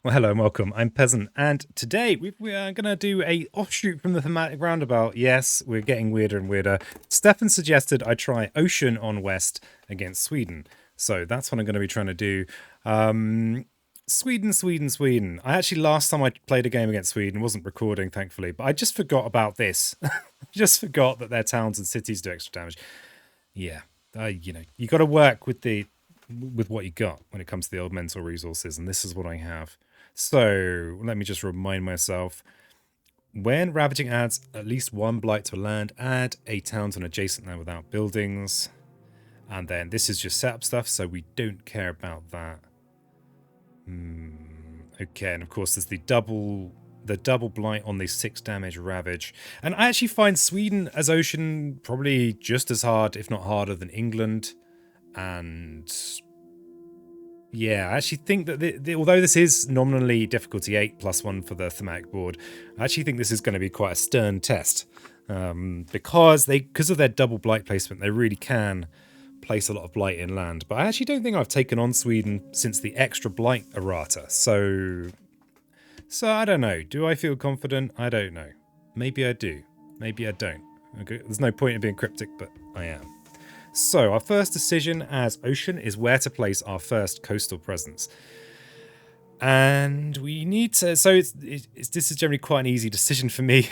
Well, hello and welcome. I'm Peasant, and today we are going to do a offshoot from the thematic roundabout. Yes, we're getting weirder and weirder. Steffen suggested I try Ocean on West against Sweden, so that's what I'm going to be trying to do. Sweden. I actually, last time I played a game against Sweden, wasn't recording, thankfully, but I just forgot about this. I just forgot that their towns and cities do extra damage. Yeah, you got to work with what you got when it comes to the old mental resources, and this is what I have. So let me just remind myself. When ravaging adds at least one blight to a land, add a town to an adjacent land without buildings. And then this is just setup stuff, so we don't care about that. Okay, and of course there's the double blight on the 6 damage ravage. And I actually find Sweden as Ocean probably just as hard, if not harder, than England. And yeah, I actually think that although this is nominally difficulty 8 plus 1 for the thematic board, I actually think this is going to be quite a stern test. Because of their double blight placement, they really can place a lot of blight inland. But I actually don't think I've taken on Sweden since the extra blight errata. So I don't know. Do I feel confident? I don't know. Maybe I do. Maybe I don't. Okay, there's no point in being cryptic, but I am. So our first decision as Ocean is where to place our first coastal presence. And we need to... So this is generally quite an easy decision for me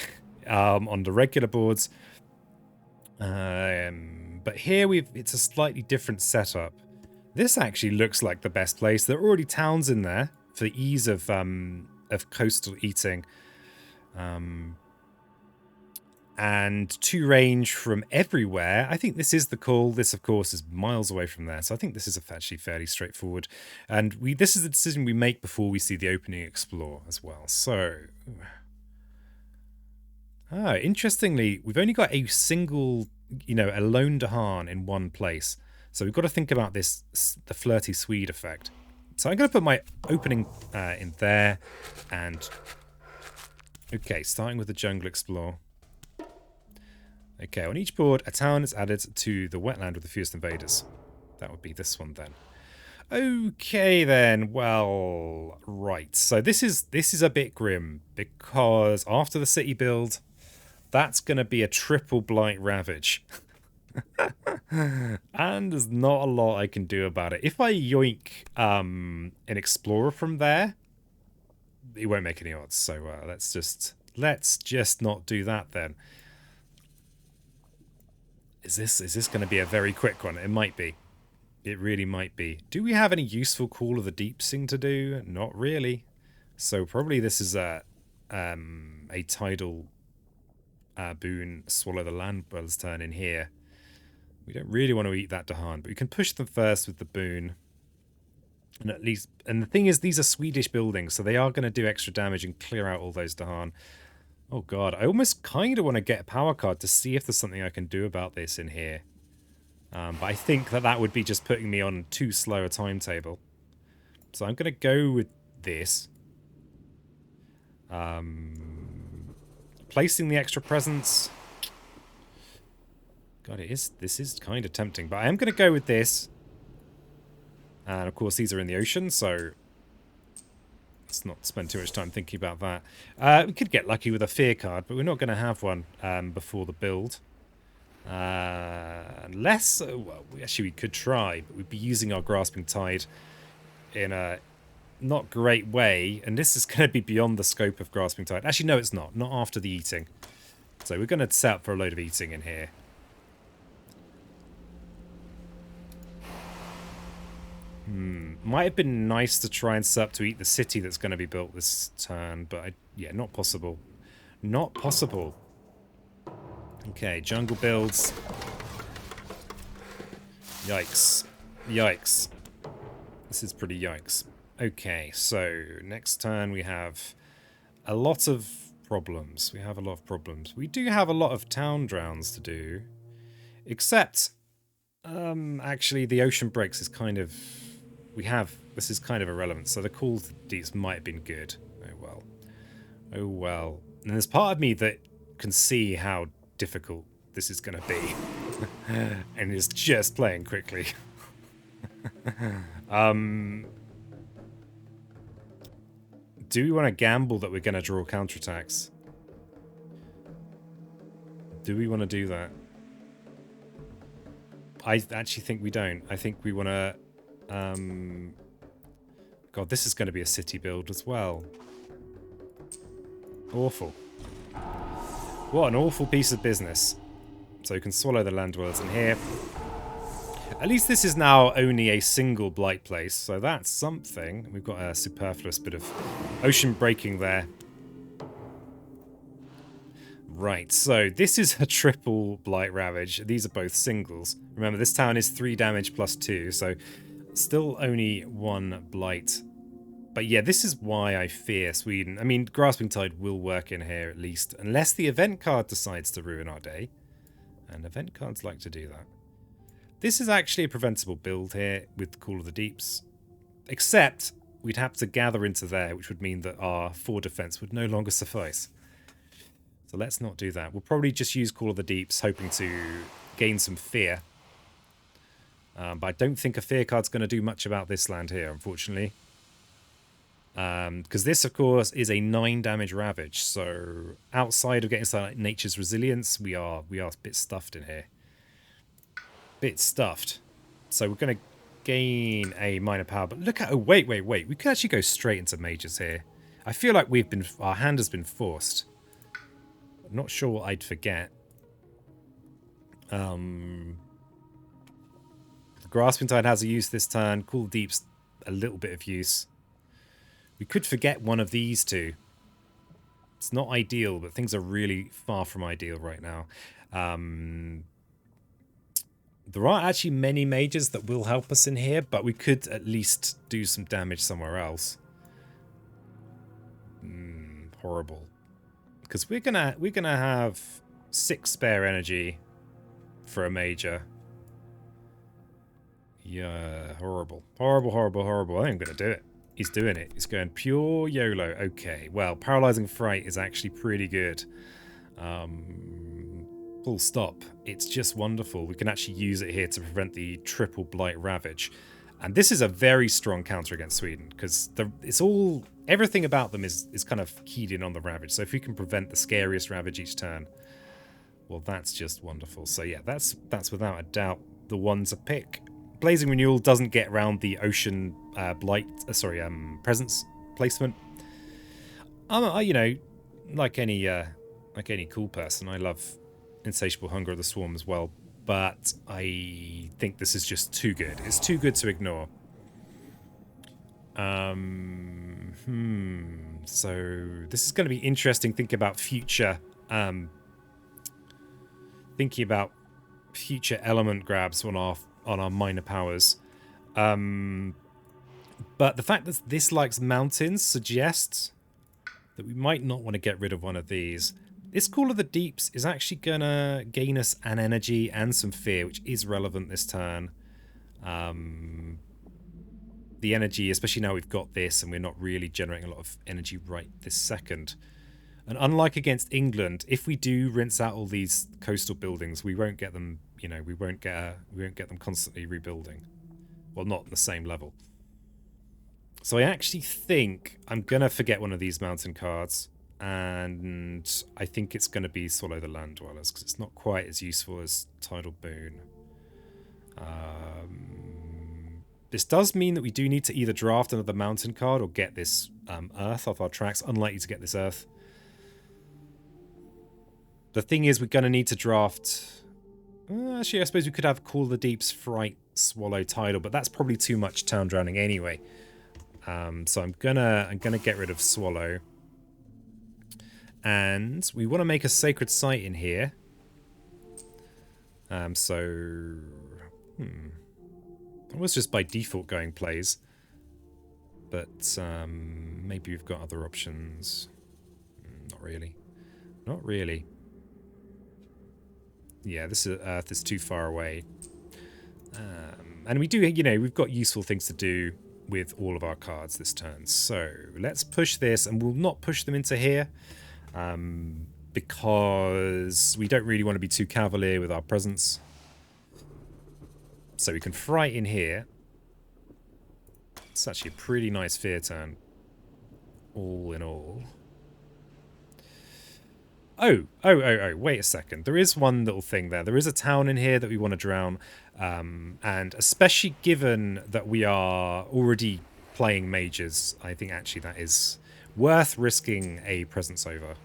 on the regular boards. But here it's a slightly different setup. This actually looks like the best place. There are already towns in there for the ease of coastal eating. And to range from everywhere. I think this is the call. This, of course, is miles away from there. So I think this is actually fairly straightforward. And this is the decision we make before we see the opening explore as well. So, interestingly, we've only got a single, a lone Dahan in one place. So we've got to think about this, the flirty Swede effect. So I'm going to put my opening in there. And, okay, starting with the jungle explore. Okay, on each board, a town is added to the wetland with the fewest invaders. That would be this one then. Okay then, well, right. So this is a bit grim because after the city build, that's going to be a triple blight ravage. And there's not a lot I can do about it. If I yoink an explorer from there, it won't make any odds. So let's just not do that then. Is this going to be a very quick one? It might be. It really might be. Do we have any useful Call of the Deep thing to do? Not really. So probably this is a tidal boon, swallow the land dweller's turn in here. We don't really want to eat that Dahan, but we can push them first with the boon. And the thing is, these are Swedish buildings, so they are going to do extra damage and clear out all those Dahan. Oh god, I almost kind of want to get a power card to see if there's something I can do about this in here. But I think that would be just putting me on too slow a timetable. So I'm going to go with this. Placing the extra presence. God, this is kind of tempting, but I am going to go with this. And of course these are in the ocean, so let's not spend too much time thinking about that. We could get lucky with a fear card, but we're not going to have one before the build. Unless, well, actually we could try, but we'd be using our Grasping Tide in a not great way, and this is going to be beyond the scope of Grasping Tide. Actually, no, it's not. Not after the eating. So we're going to set up for a load of eating in here. Might have been nice to try and set up to eat the city that's going to be built this turn, but yeah, not possible. Not possible. Okay, jungle builds. Yikes. Yikes. This is pretty yikes. Okay, so next turn we have a lot of problems. We do have a lot of town drowns to do. Except, actually the ocean breaks is kind of... this is kind of irrelevant, so the Call to Deeps might have been good. Oh well. Oh well. And there's part of me that can see how difficult this is going to be. And is just playing quickly. Do we want to gamble that we're going to draw counterattacks? Do we want to do that? I actually think we don't. I think we want to... God, this is going to be a city build as well. Awful. What an awful piece of business. So you can swallow the land dwellers in here. At least this is now only a single blight place, so that's something. We've got a superfluous bit of ocean breaking there. Right, so this is a triple blight ravage. These are both singles. Remember, this town is 3 damage plus 2, so still only 1 blight. But yeah, this is why I fear Sweden. I mean, Grasping Tide will work in here at least, unless the event card decides to ruin our day. And event cards like to do that. This is actually a preventable build here with Call of the Deeps. Except we'd have to gather into there, which would mean that our 4 defense would no longer suffice. So let's not do that. We'll probably just use Call of the Deeps, hoping to gain some fear. But I don't think a fear card's going to do much about this land here, unfortunately. Because this, of course, is a 9 damage ravage. So outside of getting something like Nature's Resilience, we are a bit stuffed in here. Bit stuffed. So we're going to gain a minor power. But look at... Oh, wait. We could actually go straight into majors here. I feel like our hand has been forced. I'm not sure what I'd forget. The Grasping Tide has a use this turn. Cool Deep's a little bit of use. We could forget one of these two. It's not ideal, but things are really far from ideal right now. There aren't actually many majors that will help us in here, but we could at least do some damage somewhere else. Horrible. Because we're gonna have 6 spare energy for a major. Yeah, horrible. Horrible. I think I'm gonna do it. He's doing it. He's going pure YOLO. Okay, well, Paralyzing Fright is actually pretty good. Full stop. It's just wonderful. We can actually use it here to prevent the triple blight ravage. And this is a very strong counter against Sweden, because everything about them is kind of keyed in on the ravage. So if we can prevent the scariest ravage each turn, well, that's just wonderful. So yeah, that's without a doubt the one to pick. Blazing Renewal doesn't get around the ocean presence placement. You know, like any cool person, I love Insatiable Hunger of the Swarm as well, but I think this is just too good. It's too good to ignore. So this is going to be interesting. Thinking about future element grabs on our minor powers. But the fact that this likes mountains suggests that we might not want to get rid of one of these. This Call of the Deeps is actually going to gain us an energy and some fear, which is relevant this turn. The energy, especially now we've got this and we're not really generating a lot of energy right this second. And unlike against England, if we do rinse out all these coastal buildings, we won't get them, you know, we won't get them constantly rebuilding. Well, not on the same level. So I actually think I'm going to forget one of these mountain cards. And I think it's going to be Swallow the Land Dwellers, because it's not quite as useful as Tidal Boon. This does mean that we do need to either draft another mountain card or get this Earth off our tracks. Unlikely to get this Earth. The thing is, we're going to need to draft... actually, I suppose we could have Call of the Deeps, Fright, Swallow, Tidal, but that's probably too much Town Drowning anyway. So I'm gonna get rid of Swallow. And we want to make a Sacred Site in here. I was just by default going plays. But maybe we've got other options. Not really. Not really. Yeah, this Earth is too far away. And we do, you know, we've got useful things to do with all of our cards this turn. So let's push this, and we'll not push them into here. Because we don't really want to be too cavalier with our presence. So we can fright in here. It's actually a pretty nice fear turn. all in all. Oh, wait a second. There is one little thing there. There is a town in here that we want to drown. And especially given that we are already playing mages, I think actually that is worth risking a presence over.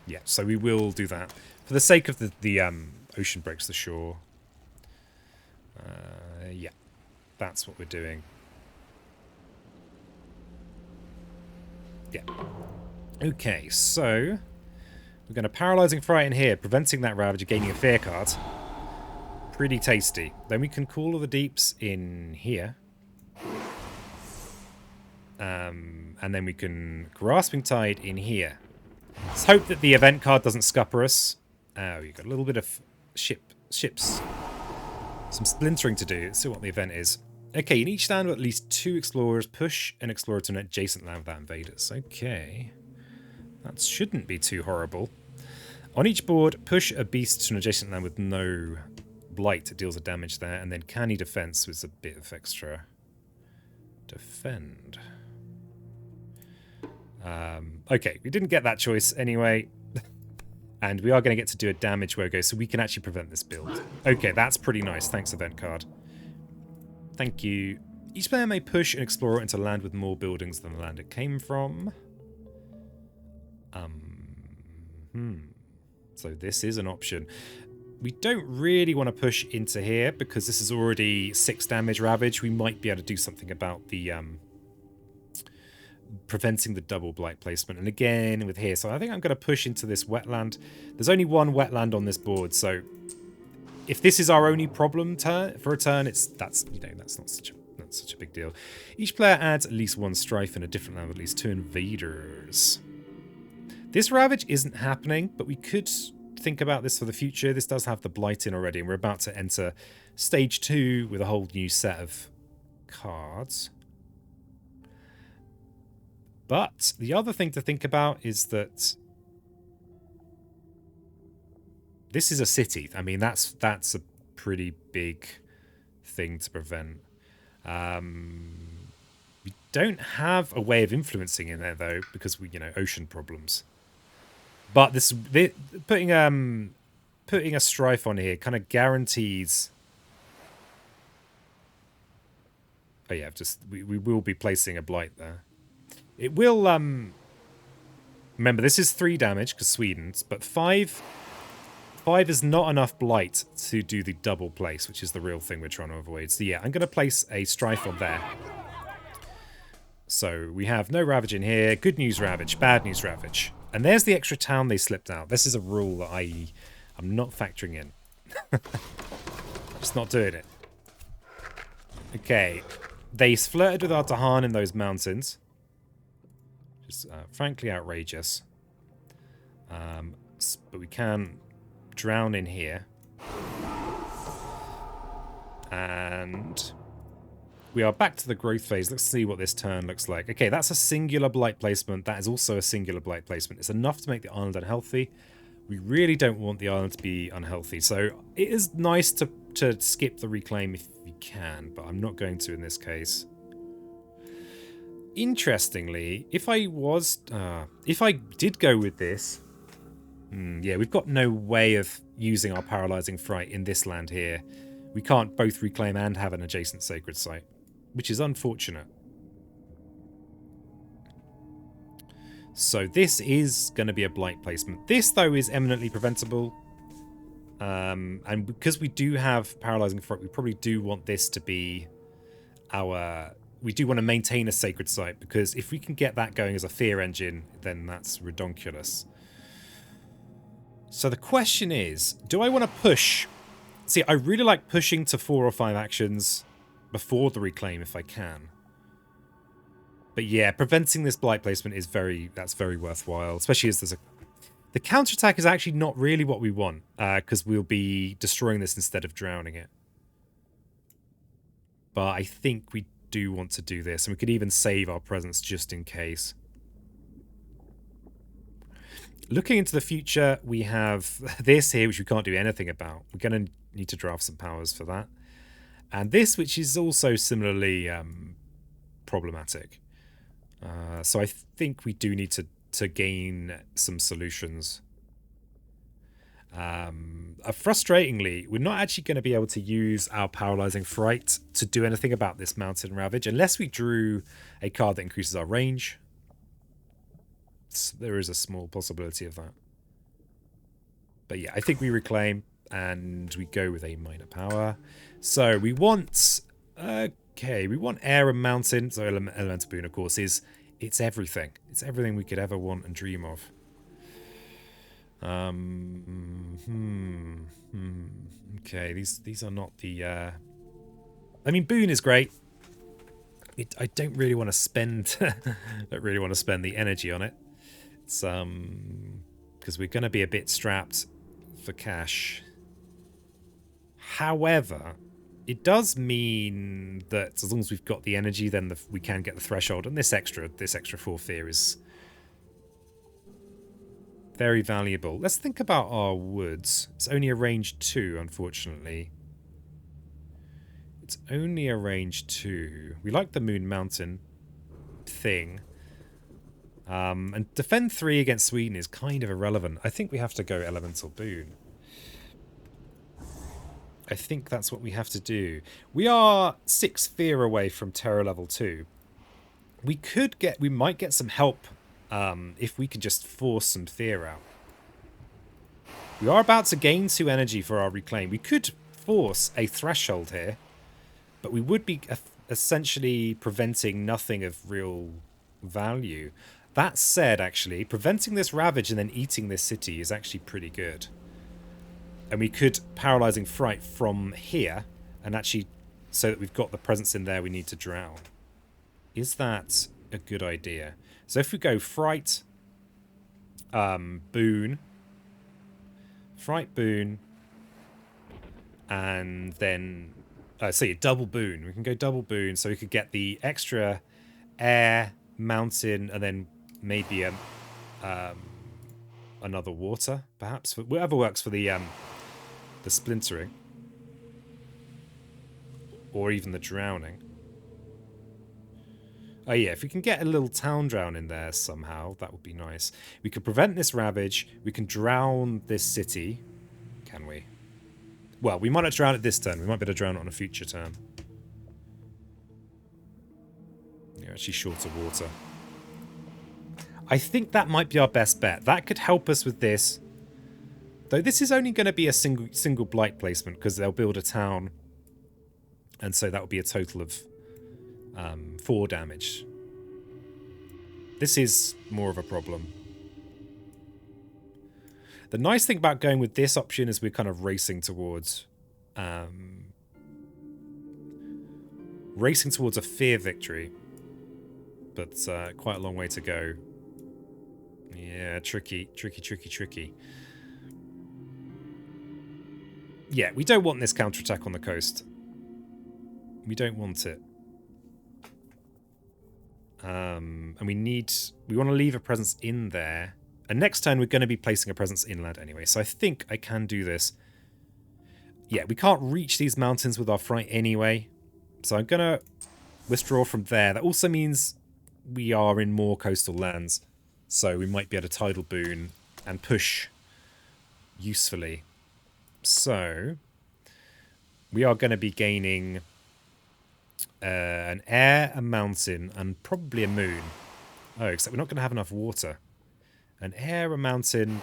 Yeah, so we will do that. For the sake of the ocean breaks the shore. Yeah, that's what we're doing. Yeah. Okay, so we're going to Paralyzing Fright in here, preventing that Ravager gaining a fear card. Pretty tasty. Then we can Call of the Deeps in here. And then we can Grasping Tide in here. Let's hope that the event card doesn't scupper us. Oh, you've got a little bit of ships. Some splintering to do. Let's see what the event is. Okay, in each land with at least 2 explorers, push an explorer to an adjacent land without invaders. Okay. That shouldn't be too horrible. On each board, push a beast to an adjacent land with no blight. It deals a damage there. And then canny defense with a bit of extra defend. Okay, we didn't get that choice anyway. And we are going to get to do a damage where we go, so we can actually prevent this build. Okay, that's pretty nice. Thanks, event card. Thank you. Each player may push an explorer into land with more buildings than the land it came from. So this is an option. We don't really want to push into here because this is already 6 damage ravage. We might be able to do something about the preventing the double blight placement. And again with here, so I think I'm going to push into this wetland. There's only one wetland on this board, so if this is our only problem for a turn, that's not such a big deal. Each player adds at least 1 strife in a different land with at least 2 invaders. This ravage isn't happening, but we could think about this for the future. This does have the blight in already, and we're about to enter stage 2 with a whole new set of cards. But the other thing to think about is that this is a city. I mean, that's a pretty big thing to prevent. We don't have a way of influencing in there though, because we, ocean problems. But putting a strife on here kind of guarantees. Oh yeah, we will be placing a blight there. It will, remember, this is 3 damage, because Sweden's, but 5 is not enough blight to do the double place, which is the real thing we're trying to avoid. So yeah, I'm going to place a strife on there. So we have no ravage in here, good news ravage, bad news ravage. And there's the extra town they slipped out. This is a rule that I'm not factoring in. Just not doing it. Okay, they flirted with our Tahan in those mountains. Just frankly outrageous. But we can drown in here. And we are back to the growth phase. Let's see what this turn looks like. Okay, that's a singular blight placement. That is also a singular blight placement. It's enough to make the island unhealthy. We really don't want the island to be unhealthy. So it is nice to skip the reclaim if you can, but I'm not going to in this case. Interestingly, if I did go with this, yeah, we've got no way of using our Paralyzing Fright in this land here. We can't both reclaim and have an adjacent sacred site, which is unfortunate. So this is going to be a blight placement. This, though, is eminently preventable. And because we do have Paralyzing Fright, we probably do want this to be our... We do want to maintain a sacred site, because if we can get that going as a fear engine, then that's redonkulous. So the question is, do I want to push? See, I really like pushing to 4 or 5 actions before the reclaim if I can. But yeah, preventing this blight placement is very worthwhile, especially as there's a... The counterattack is actually not really what we want, because we'll be destroying this instead of drowning it. But I think we do want to do this, and we could even save our presence just in case. Looking into the future, we have this here, which we can't do anything about. We're going to need to draft some powers for that. And this, which is also similarly problematic. So I think we do need to gain some solutions. Frustratingly, we're not actually going to be able to use our paralyzing fright to do anything about this mountain ravage unless we drew a card that increases our range. There is a small possibility of that. But yeah, I think we reclaim and we go with a minor power. So we want... Okay, we want air and mountain. So elemental boon, of course, it's everything. It's everything we could ever want and dream of. Okay, these are not the... I mean, boon is great. I don't really want to spend... don't really want to spend the energy on it. It's because we're going to be a bit strapped for cash. However, it does mean that as long as we've got the energy, then we can get the threshold, and this extra 4 fear is very valuable. Let's think about our woods. It's only a range 2, unfortunately. It's only a range 2. We like the Moon Mountain thing. And defend 3 against Sweden is kind of irrelevant. I think we have to go Elemental Boon. I think that's what we have to do. We are 6 fear away from Terror level 2. We might get some help if we can just force some fear out. We are about to gain 2 energy for our reclaim. We could force a threshold here, but we would be essentially preventing nothing of real value. That said, actually, preventing this ravage and then eating this city is actually pretty good. And we could paralyzing fright from here, and actually, so that we've got the presence in there we need to drown. Is that a good idea? So if we go fright, boon, fright boon, and then double boon. We can go double boon, so we could get the extra air, mountain, and then maybe another water, perhaps. Whatever works for the splintering, or even the drowning. Oh yeah, if we can get a little town drown in there somehow, that would be nice. We could prevent this ravage. We can drown this city. Can we? Well, we might not drown it this turn. We might be able to drown it on a future turn. You're actually short of water. I think that might be our best bet. That could help us with this. Though this is only going to be a single blight placement because they'll build a town. And so that will be a total of 4 damage. This is more of a problem. The nice thing about going with this option is we're kind of racing towards a fear victory. But quite a long way to go. Yeah, tricky. Yeah, we don't want this counterattack on the coast. We don't want it. And we want to leave a presence in there. And next turn we're going to be placing a presence inland anyway. So I think I can do this. Yeah, we can't reach these mountains with our fright anyway. So I'm going to withdraw from there. That also means we are in more coastal lands. So we might be able to tidal boon and push usefully. So we are going to be gaining an air, a mountain, and probably a moon. Oh, except we're not going to have enough water. An air, a mountain,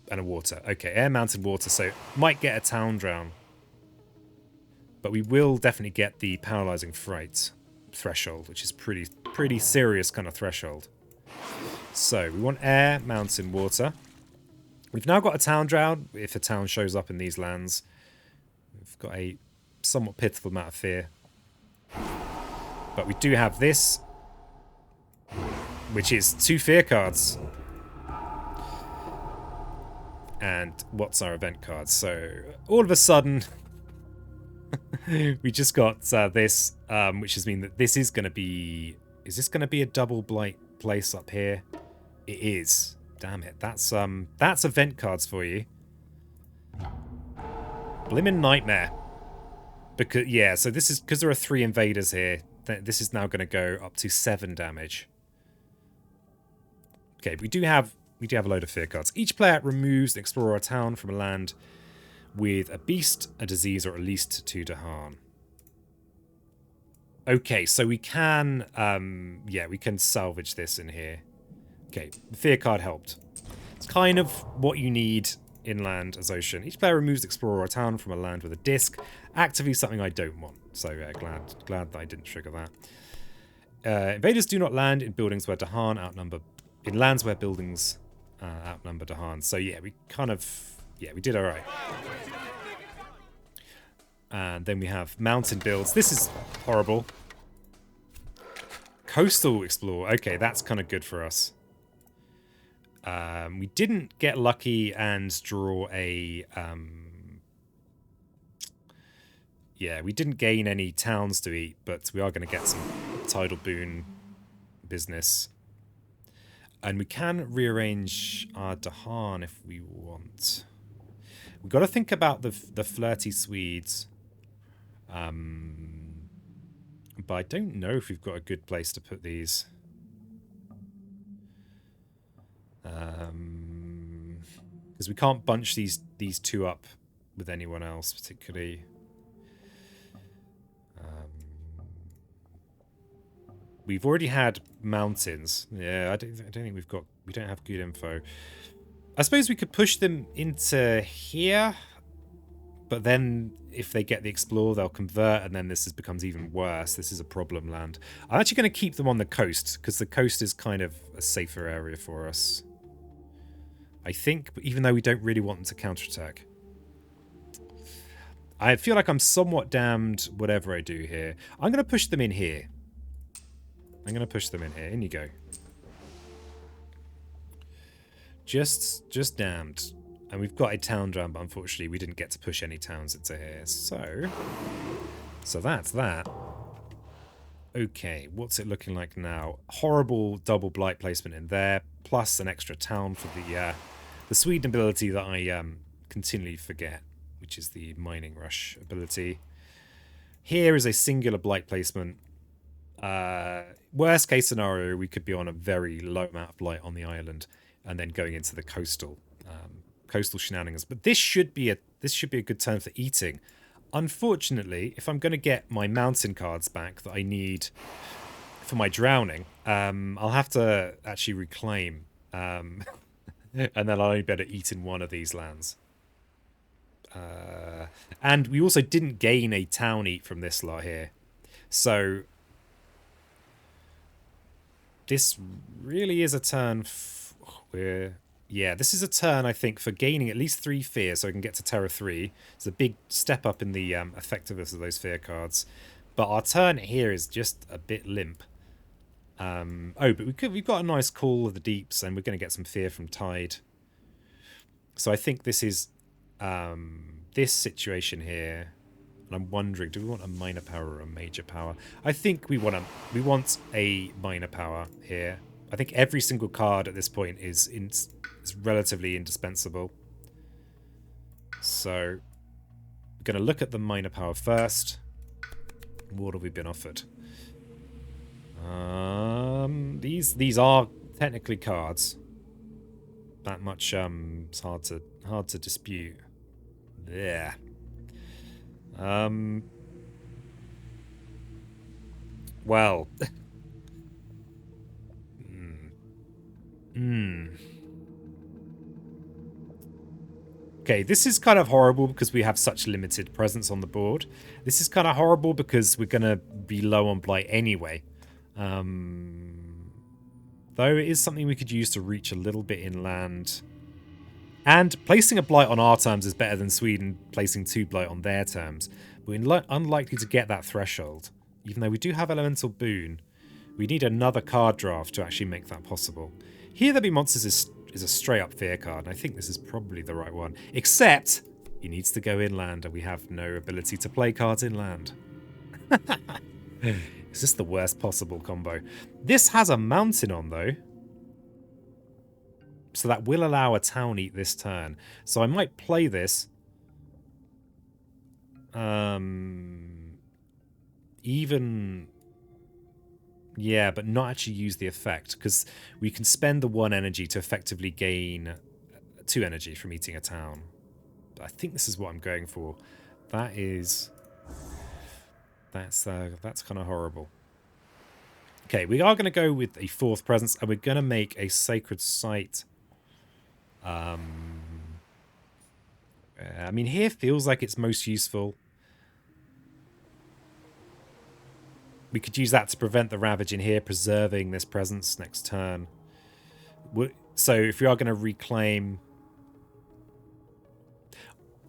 and a water. Okay, air, mountain, water. So might get a town drown. But we will definitely get the paralyzing fright threshold, which is pretty serious kind of threshold. So we want air, mountain, water. We've now got a town drown. If a town shows up in these lands, we've got a somewhat pitiful amount of fear. But we do have this, which is 2 fear cards. And what's our event card? So all of a sudden, we just got this, which has mean that this is going to be... Is this going to be a double blight place up here? It is. Damn it. That's event cards for you. Blimmin' nightmare. Because, yeah, so this is... Because there are 3 invaders here, This is now going to go up to 7 damage. Okay, we do have a load of fear cards. Each player removes an explorer or town from a land with a beast, a disease, or at least 2 Dahan. Okay, so we can, yeah, we can salvage this in here. Okay, the fear card helped. It's kind of what you need inland as ocean. Each player removes explorer or town from a land with a disc. Actively something I don't want. So yeah, glad that I didn't trigger that. Invaders do not land in buildings where Dahan outnumber, in lands where buildings outnumber Dahan. So yeah, we kind of, yeah, we did all right. And then we have mountain builds. This is horrible. Coastal explore. Okay, that's kind of good for us. We didn't get lucky and draw a... yeah, we didn't gain any towns to eat, but we are going to get some tidal boon business. And we can rearrange our Dahan if we want. We've got to think about the flirty Swedes. But I don't know if we've got a good place to put these. Because we can't bunch these two up with anyone else particularly. We've already had mountains. Yeah, I don't think we don't have good info. I suppose we could push them into here. But then, if they get the Explore, they'll convert, and then this becomes even worse. This is a problem land. I'm actually going to keep them on the coast, because the coast is kind of a safer area for us. I think, even though we don't really want them to counterattack. I feel like I'm somewhat damned whatever I do here. I'm going to push them in here. I'm going to push them in here. In you go. Just damned. And we've got a town drum, but unfortunately we didn't get to push any towns into here. So that's that. Okay, what's it looking like now? Horrible double blight placement in there, plus an extra town for the Sweden ability that I continually forget, which is the mining rush ability. Here is a singular blight placement. Worst case scenario, we could be on a very low amount of blight on the island, and then going into the coastal shenanigans. But this should be a good turn for eating. Unfortunately, if I'm going to get my mountain cards back that I need for my drowning, I'll have to actually reclaim, and then I'll only be able to eat in one of these lands. And we also didn't gain a town eat from this lot here, so this really is a turn where. Yeah, this is a turn, I think, for gaining at least 3 fear, so I can get to Terror 3. It's a big step up in the effectiveness of those fear cards. But our turn here is just a bit limp. Oh, but we've got a nice Call of the Deeps, and we're going to get some fear from Tide. So I think this is this situation here. And I'm wondering, do we want a minor power or a major power? I think we want a minor power here. I think every single card at this point is relatively indispensable. So, we're going to look at the minor power first. What have we been offered? These are technically cards. That much is hard to dispute. Yeah. Well. Okay, this is kind of horrible because we have such limited presence on the board. This is kind of horrible because we're going to be low on blight anyway. Though it is something we could use to reach a little bit inland. And placing a blight on our terms is better than Sweden placing 2 blight on their terms. We're unlikely to get that threshold. Even though we do have Elemental Boon, we need another card draft to actually make that possible. Here There Be Monsters is a straight up fear card, and I think this is probably the right one. Except, he needs to go inland, and we have no ability to play cards inland. Is this the worst possible combo? This has a mountain on, though. So that will allow a town eat this turn. So I might play this. Even Yeah, but not actually use the effect, because we can spend the 1 energy to effectively gain 2 energy from eating a town. But I think this is what I'm going for. That's kind of horrible. Okay, we are going to go with a 4th presence, and we're going to make a sacred site. I mean, here feels like it's most useful. We could use that to prevent the ravage in here, preserving this presence next turn. So if we are going to reclaim...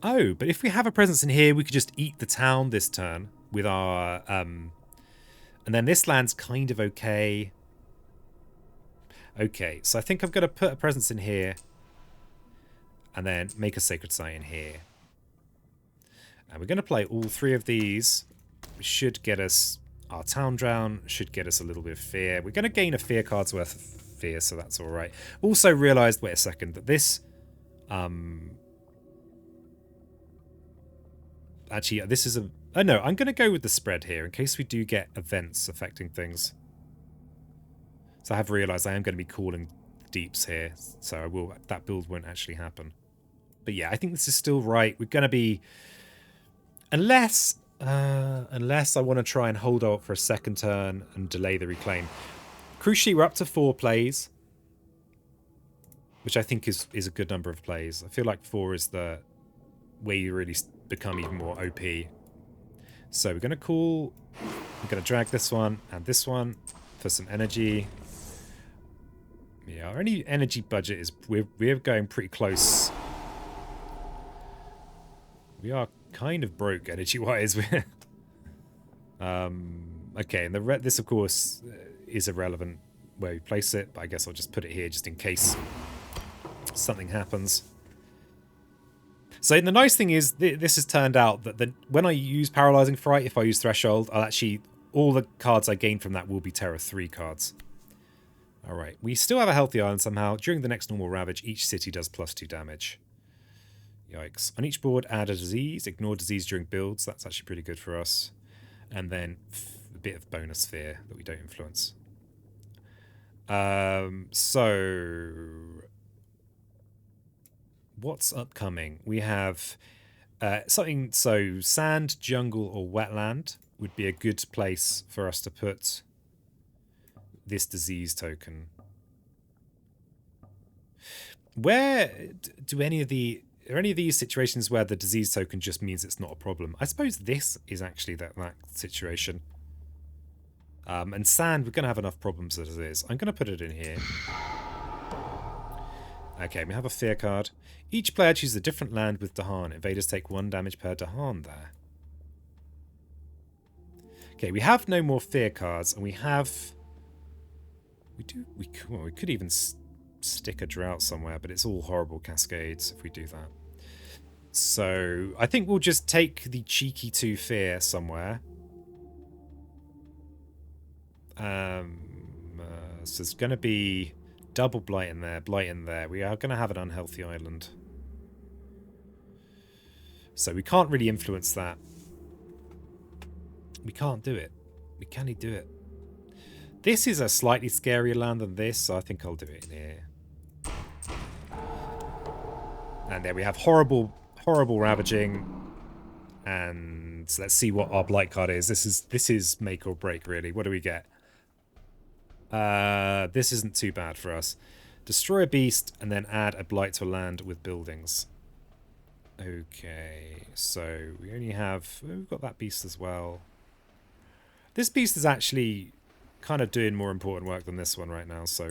Oh, but if we have a presence in here, we could just eat the town this turn with our... And then this land's kind of okay. Okay, so I think I'm going to put a presence in here and then make a sacred site in here. And we're going to play all 3 of these. We should get us... Our town drown should get us a little bit of fear. We're going to gain a fear card's worth of fear, so that's all right. Also realised, wait a second, that this... Actually, this is a... Oh, no, I'm going to go with the spread here in case we do get events affecting things. So I have realised I am going to be calling deeps here, so I will. That build won't actually happen. But yeah, I think this is still right. We're going to be... Unless I want to try and hold out for a second turn and delay the reclaim. Crucially, we're up to 4 plays, which I think is a good number of plays. I feel like 4 is the where you really become even more OP. So we're going to call... I'm going to drag this one and this one for some energy. Yeah, our energy budget is... We're going pretty close. We are kind of broke energy-wise. Okay, and this, of course, is irrelevant where we place it, but I guess I'll just put it here just in case something happens. So the nice thing is, this has turned out that when I use Paralyzing Fright, if I use Threshold, I'll actually... All the cards I gain from that will be Terror 3 cards. Alright, we still have a healthy island somehow. During the next normal Ravage, each city does +2 damage. Yikes. On each board, add a disease. Ignore disease during builds. That's actually pretty good for us. And then a bit of bonus fear that we don't influence. So... What's upcoming? We have something... So, sand, jungle, or wetland would be a good place for us to put this disease token. Where do any of the... Are any of these situations where the disease token just means it's not a problem? I suppose this is actually that situation. And sand, we're going to have enough problems as it is. I'm going to put it in here. Okay, we have a fear card. Each player chooses a different land with Dahan. Invaders take 1 damage per Dahan there. Okay, we have no more fear cards, and we have... We could even... stick a drought somewhere, but it's all horrible cascades if we do that. So I think we'll just take the cheeky 2 fear somewhere. So there's going to be double blight in there, blight in there. We are going to have an unhealthy island. So we can't really influence that. We can't do it. We can't do it. This is a slightly scarier land than this, so I think I'll do it in here. And there we have horrible ravaging. And let's see what our blight card is. This is make or break, really. What do we get? This isn't too bad for us. Destroy a beast and then add a blight to a land with buildings. Okay, so we only have... We've got that beast as well. This beast is actually kind of doing more important work than this one right now, so...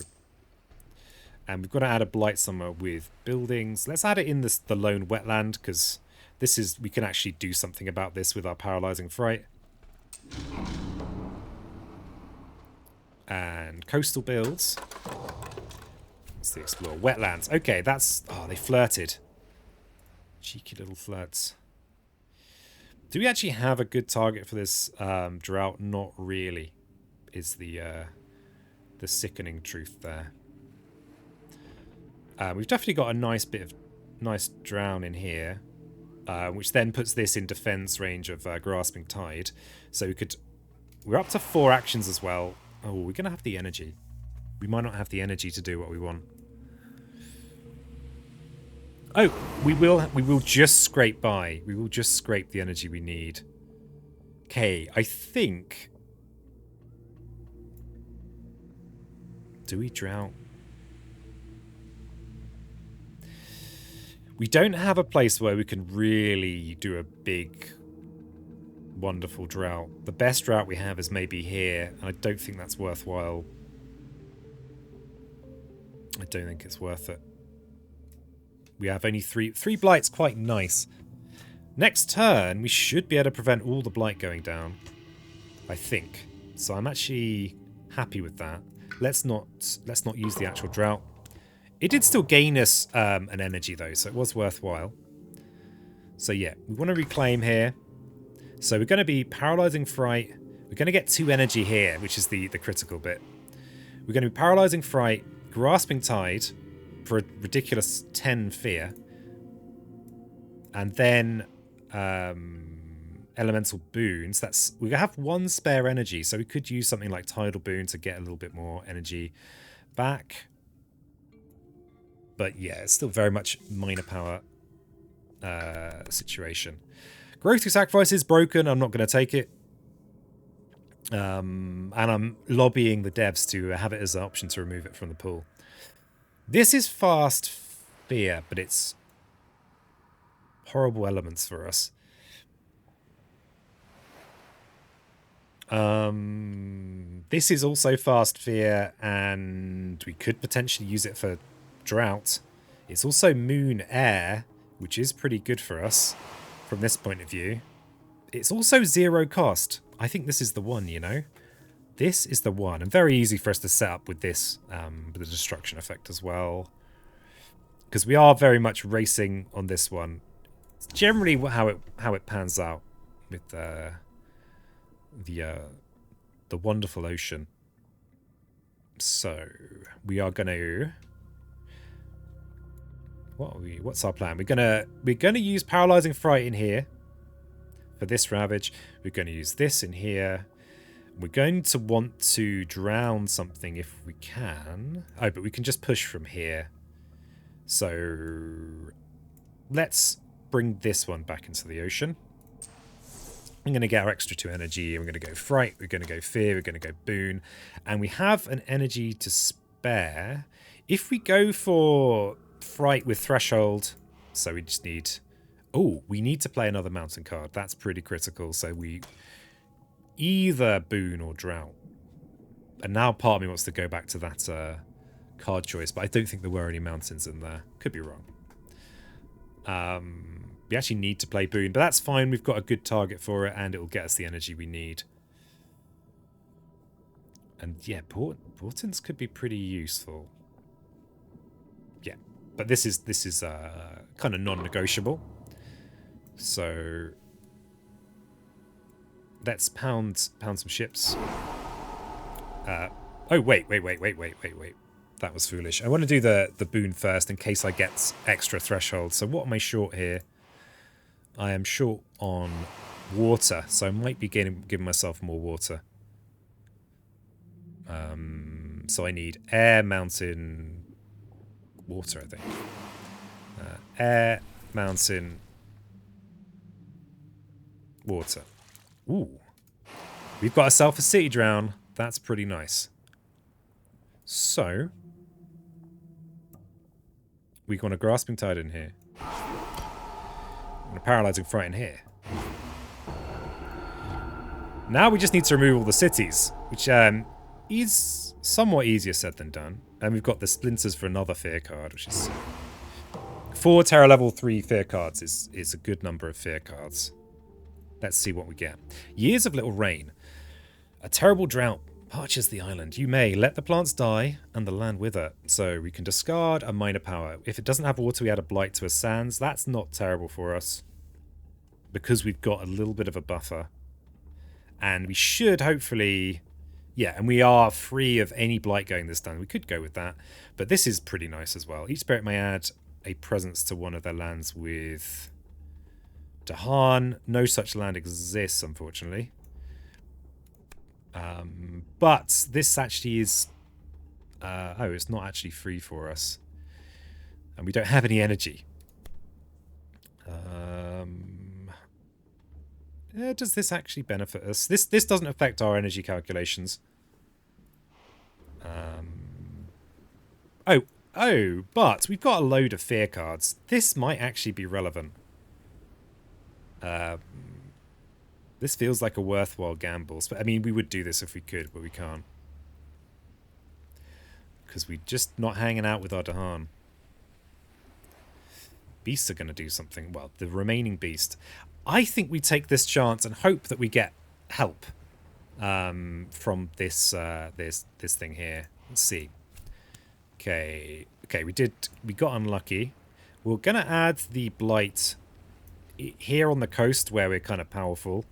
And we've got to add a blight somewhere with buildings. Let's add it in the lone wetland, because this is... We can actually do something about this with our Paralyzing Fright. And coastal builds. What's the explore? Wetlands. Okay, that's... Oh, they flirted. Cheeky little flirts. Do we actually have a good target for this drought? Not really, is the sickening truth there. We've definitely got a nice bit of nice drown in here, which then puts this in defense range of Grasping Tide. So we could... We're up to 4 actions as well. Oh, we're going to have the energy. We might not have the energy to do what we want. Oh, we will just scrape by. We will just scrape the energy we need. Okay, I think... Do we drought? We don't have a place where we can really do a big, wonderful drought. The best drought we have is maybe here, and I don't think that's worthwhile. I don't think it's worth it. We have only three blights, quite nice. Next turn, we should be able to prevent all the blight going down, I think. So I'm actually happy with that. Let's not use the actual drought. It did still gain us an energy though, so it was worthwhile. So yeah, we want to reclaim here. So we're going to be paralyzing fright. We're going to get 2 energy here, which is the critical bit. We're going to be paralyzing fright, grasping tide for a ridiculous 10 fear, and then elemental boons. That's we have 1 spare energy, so we could use something like tidal boon to get a little bit more energy back. But yeah, it's still very much minor power situation. Growth through sacrifice is broken. I'm not going to take it. And I'm lobbying the devs to have it as an option to remove it from the pool. This is fast fear, but it's horrible elements for us. This is also fast fear, and we could potentially use it for drought. It's also moon air, which is pretty good for us from this point of view. It's also 0 cost. I think this is the one, you know. This is the one, and very easy for us to set up with this, with the destruction effect as well, because we are very much racing on this one. It's generally how it pans out with the wonderful ocean. So we are going to. What's our plan? We're gonna use paralyzing fright in here for this ravage. We're going to use this in here. We're going to want to drown something if we can. Oh, but we can just push from here. So let's bring this one back into the ocean. I'm going to get our extra 2 energy. We're going to go fright. We're going to go fear. We're going to go boon. And we have an energy to spare. If we go for fright with threshold, so we just need... Oh, we need to play another mountain card. That's pretty critical. So we either boon or drought. And now part of me wants to go back to that card choice, but I don't think there were any mountains in there. Could be wrong. We actually need to play boon, but that's fine. We've got a good target for it, and it will get us the energy we need. And yeah, portents could be pretty useful. Yeah, but this is kind of non-negotiable. So let's pound some ships. Oh wait. That was foolish. I want to do the boon first in case I get extra threshold. So what am I short here? I am short on water, so I might be giving myself more water. So I need air, mountain, water, I think. Air, mountain, water. Ooh. We've got ourselves a city drown. That's pretty nice. So we got a grasping tide in here. And a paralyzing fright in here. Now we just need to remove all the cities, which is somewhat easier said than done. And we've got the splinters for another fear card, which is 4 Terra level 3 fear cards is a good number of fear cards. Let's see what we get. Years of little rain. A terrible drought parches the island. You may let the plants die and the land wither. So we can discard a minor power. If it doesn't have water, we add a blight to a sands. That's not terrible for us, because we've got a little bit of a buffer. And we should hopefully... Yeah, and we are free of any blight going this time. We could go with that. But this is pretty nice as well. Each spirit may add a presence to one of their lands with Dahan. No such land exists, unfortunately. But this actually is... oh, it's not actually free for us. And we don't have any energy. Does this actually benefit us? This doesn't affect our energy calculations. Oh, but we've got a load of fear cards. This might actually be relevant. This feels like a worthwhile gamble. I mean, we would do this if we could, but we can't. Because we're just not hanging out with our Dahan. Beasts are going to do something. Well, the remaining beast. I think we take this chance and hope that we get help from this this thing here. Let's see. Okay, we got unlucky. We're going to add the blight here on the coast where we're kind of powerful.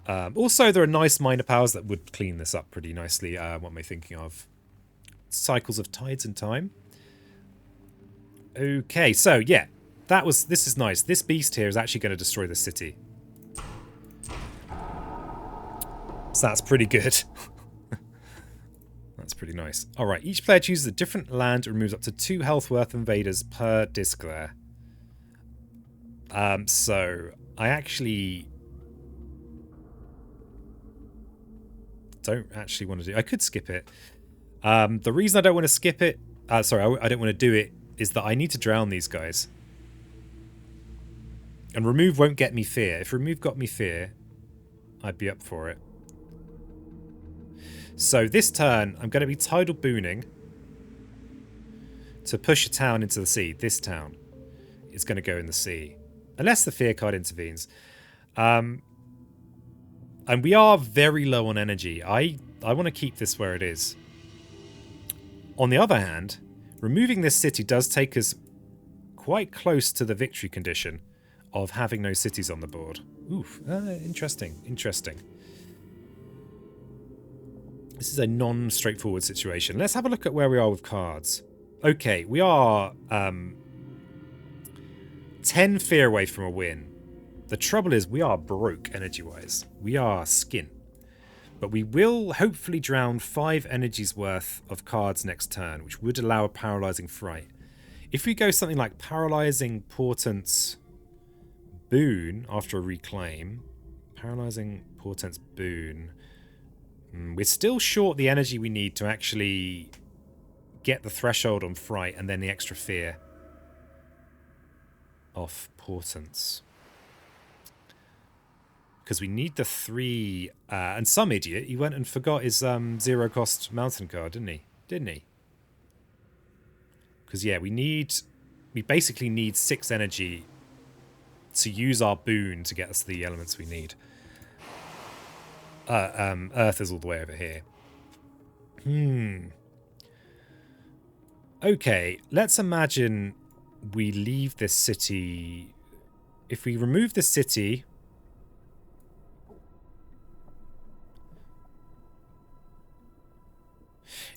Also, there are nice minor powers that would clean this up pretty nicely. What am I thinking of? Cycles of tides and time. Okay, so yeah, this is nice. This beast here is actually going to destroy the city. So that's pretty good. That's pretty nice. Alright, each player chooses a different land and removes up to 2 health worth invaders per disc there. So I actually don't actually want to do... I could skip it. The reason I don't want to skip it... sorry, I don't want to do it is that I need to drown these guys. And remove won't get me fear. If remove got me fear, I'd be up for it. So this turn, I'm going to be tidal booning to push a town into the sea. This town is going to go in the sea. Unless the fear card intervenes. And we are very low on energy. I want to keep this where it is. On the other hand, removing this city does take us quite close to the victory condition of having no cities on the board. Oof, interesting, interesting. This is a non-straightforward situation. Let's have a look at where we are with cards. Okay, we are 10 fear away from a win. The trouble is we are broke energy-wise. We are skint. But we will hopefully drown 5 energies worth of cards next turn, which would allow a Paralyzing Fright. If we go something like Paralyzing Portent's Boon after a reclaim, Paralyzing Portent's Boon, we're still short the energy we need to actually get the threshold on Fright and then the extra fear off Portents. Because we need the 3... and some idiot, he went and forgot his 0-cost mountain card, didn't he? Because, yeah, we basically need 6 energy to use our boon to get us the elements we need. Earth is all the way over here. Okay, let's imagine we leave this city. If we remove this city...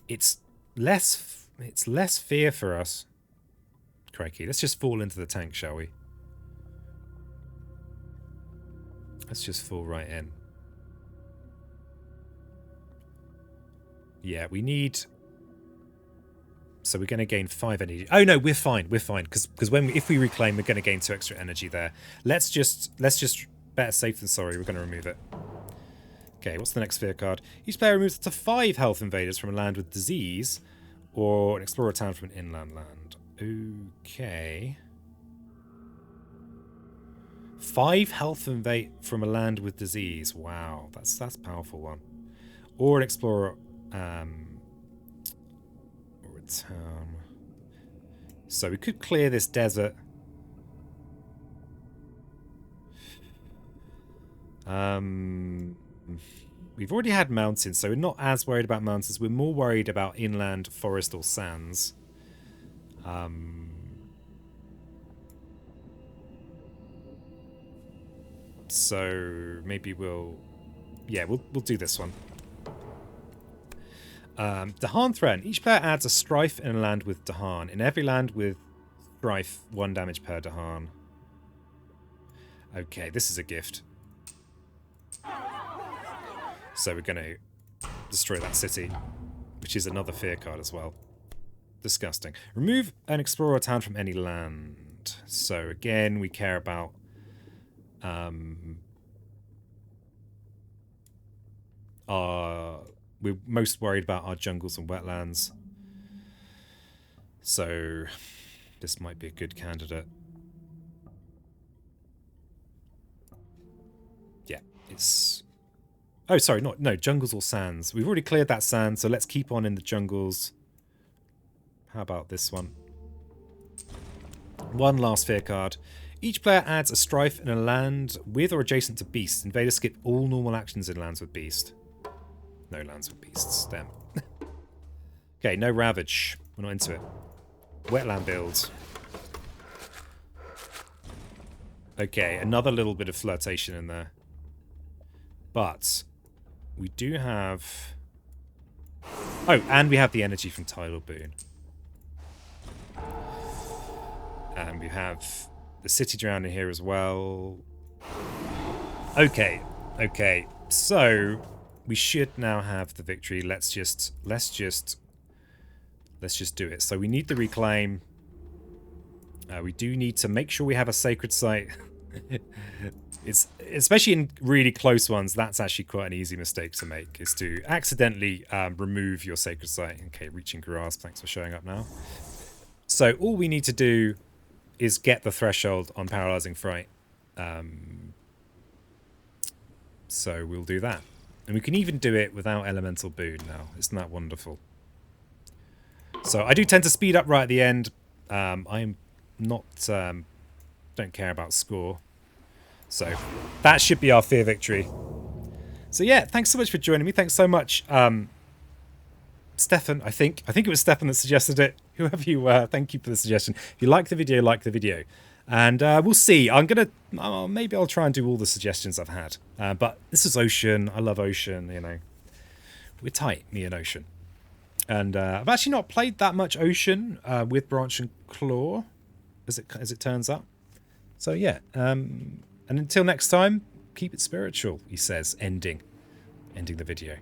It's less fear for us. Crikey, let's just fall into the tank, shall we? Let's just fall right in. Yeah, we need... So we're going to gain 5 energy. Oh no, we're fine. We're fine because if we reclaim, we're going to gain 2 extra energy there. Let's just better safe than sorry. We're going to remove it. Okay, what's the next fear card? Each player removes up to 5 health invaders from a land with disease, or an explore a town from an inland land. Okay. 5 health invade from a land with disease. Wow, that's a powerful one. Or an explorer. Or a town. So we could clear this desert. We've already had mountains, so we're not as worried about mountains. We're more worried about inland, forest, or sands. So maybe we'll do this one. Dahan Threat. Each player adds a strife in a land with Dahan. In every land with strife, 1 damage per Dahan. Okay, this is a gift. So we're going to destroy that city, which is another fear card as well. Disgusting. Remove an explorer town from any land. So again, we care about we're most worried about our jungles and wetlands. So this might be a good candidate. Yeah, it's... Oh, sorry, no, jungles or sands. We've already cleared that sand, so let's keep on in the jungles. How about this one? One last fear card. Each player adds a strife in a land with or adjacent to beasts. Invaders skip all normal actions in lands with beast. No lands with beasts. Damn. Okay, no ravage. We're not into it. Wetland build. Okay, another little bit of flirtation in there. But we do have... Oh, and we have the energy from Tidal Boon. And we have the city drowning here as well. Okay, okay. So we should now have the victory. Let's just do it. So we need the reclaim. We do need to make sure we have a sacred site. It's especially in really close ones. That's actually quite an easy mistake to make, is to accidentally remove your sacred site. Okay, reaching grasp. Thanks for showing up now. So all we need to do is get the threshold on paralyzing fright. So we'll do that. And we can even do it without elemental boon now. Isn't that wonderful? So I do tend to speed up right at the end. I'm not... don't care about score. So that should be our fear victory. So yeah, thanks so much for joining me. Thanks so much, Steffen, I think it was Steffen that suggested it. Whoever you were, thank you for the suggestion. If you like the video, like the video. And we'll see. I'm going to... maybe I'll try and do all the suggestions I've had. But this is Ocean. I love Ocean, you know. We're tight, me and Ocean. And I've actually not played that much Ocean with Branch and Claw, as it turns out. So yeah, and until next time, keep it spiritual, he says, ending the video.